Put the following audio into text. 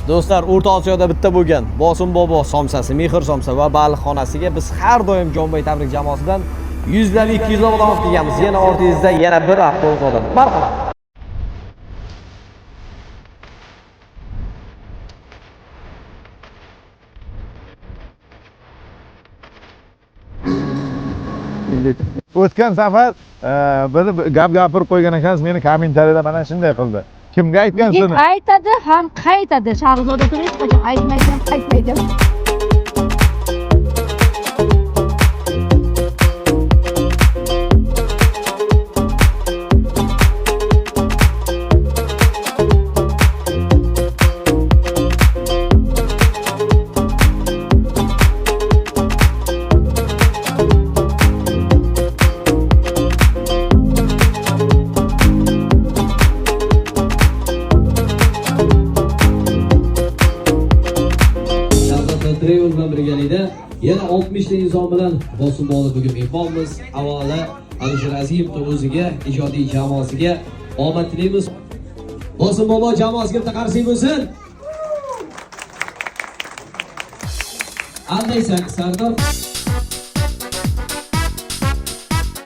Do'stlar, O'rta Osiyoda bitta bo'lgan Bosim bobo somsasi, Mehr somsa va baliqxonasiga biz har doim Jonboy tabrik jamoasidan 100lab 200lab odam olib kelganmiz. Yana ortingizda yana bir avtobus odam. Marhamat. O'tgan safar beni gap gapirib qo'ygan ekansiz, meni kommentariyada mana shunday qildi. Kimga aytgansizmi? Aytadi ham qaytadi. Shahzoda hech qachon aytmaysan, qaytmaydi. Travel bilan birgalikda yana 60 ta inson bilan Bosim bobo bugun mehmonmiz. Avvalo Alisher Azimovning o'ziga, ijodiy jamoasiga omad tilaymiz. Bosim bobo jamoasiga bitta qarsak bo'lsin. Andaysan Sardor.